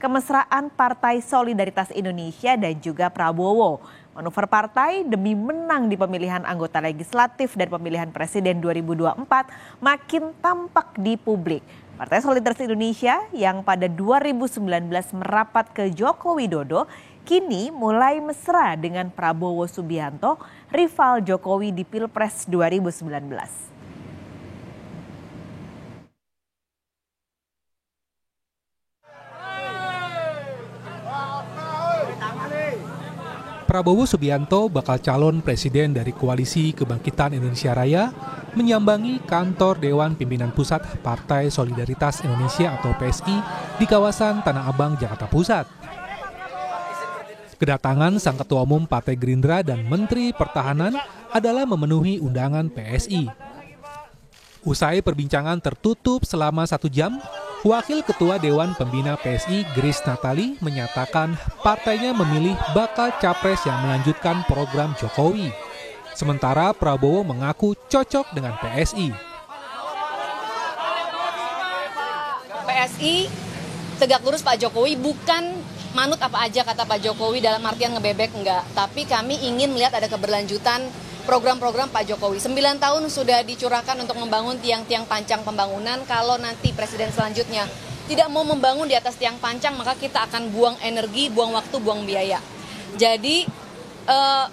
kemesraan Partai Solidaritas Indonesia dan juga Prabowo. Manuver partai demi menang di pemilihan anggota legislatif dan pemilihan presiden 2024 makin tampak di publik. Partai Solidaritas Indonesia yang pada 2019 merapat ke Joko Widodo kini mulai mesra dengan Prabowo Subianto, rival Jokowi di Pilpres 2019. Prabowo Subianto, bakal calon presiden dari Koalisi Kebangkitan Indonesia Raya, menyambangi kantor Dewan Pimpinan Pusat Partai Solidaritas Indonesia atau PSI di kawasan Tanah Abang, Jakarta Pusat. Kedatangan sang Ketua Umum Partai Gerindra dan Menteri Pertahanan adalah memenuhi undangan PSI. Usai perbincangan tertutup selama 1 jam, Wakil Ketua Dewan Pembina PSI Grace Natali menyatakan partainya memilih bakal capres yang melanjutkan program Jokowi. Sementara Prabowo mengaku cocok dengan PSI. PSI tegak lurus Pak Jokowi, bukan manut apa aja kata Pak Jokowi dalam artian ngebebek, enggak. Tapi kami ingin melihat ada keberlanjutan program-program Pak Jokowi. 9 tahun sudah dicurahkan untuk membangun tiang-tiang pancang pembangunan. Kalau nanti presiden selanjutnya tidak mau membangun di atas tiang pancang, maka kita akan buang energi, buang waktu, buang biaya. Jadi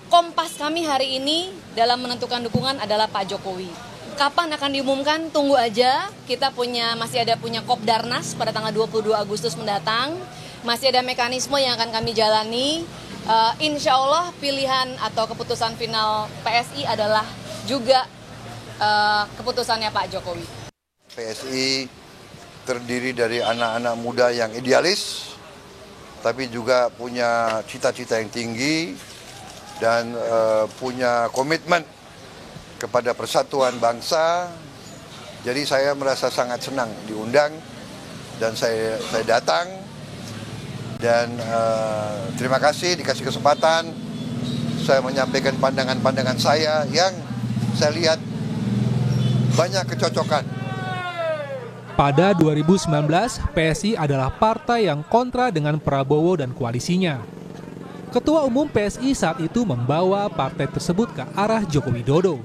kompas kami hari ini dalam menentukan dukungan adalah Pak Jokowi. Kapan akan diumumkan? Tunggu aja. Kita masih ada Kopdarnas pada tanggal 22 Agustus mendatang. Masih ada mekanisme yang akan kami jalani. Insya Allah pilihan atau keputusan final PSI adalah juga keputusannya Pak Jokowi. PSI terdiri dari anak-anak muda yang idealis, tapi juga punya cita-cita yang tinggi dan punya komitmen kepada persatuan bangsa. Jadi saya merasa sangat senang diundang dan saya datang. Dan terima kasih dikasih kesempatan saya menyampaikan pandangan-pandangan saya yang saya lihat banyak kecocokan. Pada 2019, PSI adalah partai yang kontra dengan Prabowo dan koalisinya. Ketua Umum PSI saat itu membawa partai tersebut ke arah Joko Widodo.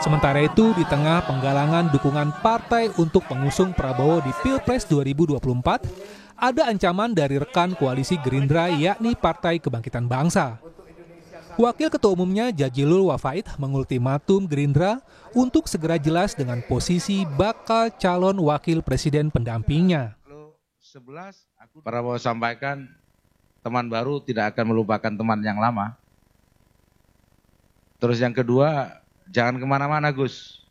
Sementara itu, di tengah penggalangan dukungan partai untuk pengusung Prabowo di Pilpres 2024, ada ancaman dari rekan koalisi Gerindra yakni Partai Kebangkitan Bangsa. Wakil Ketua Umumnya Jazilul Wafait mengultimatum Gerindra untuk segera jelas dengan posisi bakal calon wakil presiden pendampingnya. 11, Prabowo sampaikan teman baru tidak akan melupakan teman yang lama. Terus yang kedua, jangan kemana-mana Gus.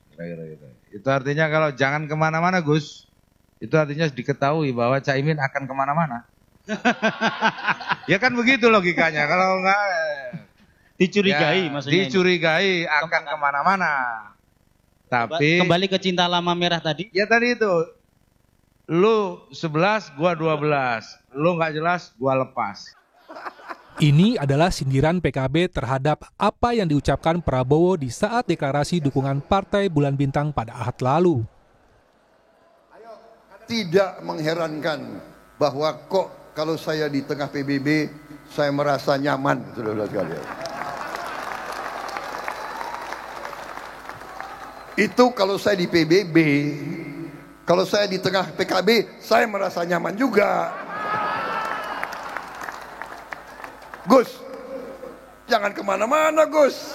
Itu artinya kalau jangan kemana-mana Gus, itu artinya diketahui bahwa Caimin akan kemana-mana. Ya kan begitu logikanya. Kalau enggak dicurigai ya, maksudnya. Dicurigai akan kemana-mana. Tapi kembali ke cinta lama merah tadi. Ya tadi itu. Lu 11, gua 12. Lu nggak jelas, gua lepas. Ini adalah sindiran PKB terhadap apa yang diucapkan Prabowo di saat deklarasi dukungan Partai Bulan Bintang pada Ahad lalu. Tidak mengherankan bahwa kok kalau saya di tengah PBB saya merasa nyaman, saudara sekalian. Itu kalau saya di PBB, kalau saya di tengah PKB saya merasa nyaman juga. Gus, jangan kemana-mana Gus.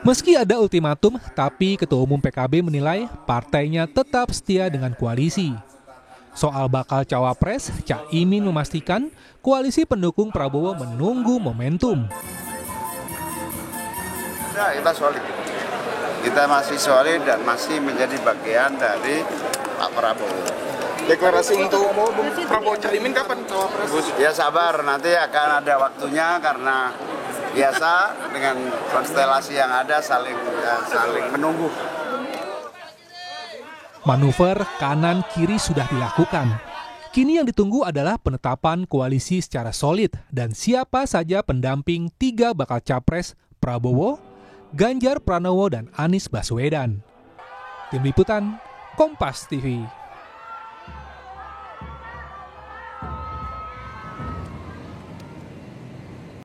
Meski ada ultimatum, tapi Ketua Umum PKB menilai partainya tetap setia dengan koalisi. Soal bakal cawapres, Caimin memastikan koalisi pendukung Prabowo menunggu momentum. Ya, kita solid. Kita masih solid dan masih menjadi bagian dari Pak Prabowo. Deklarasi untuk Prabowo Caimin kapan cawapres? Ya sabar, nanti akan ada waktunya karena biasa dengan konstelasi yang ada saling menunggu. Manuver kanan kiri sudah dilakukan. Kini yang ditunggu adalah penetapan koalisi secara solid dan siapa saja pendamping 3 bakal capres Prabowo, Ganjar Pranowo dan Anies Baswedan. Tim Liputan, Kompas TV.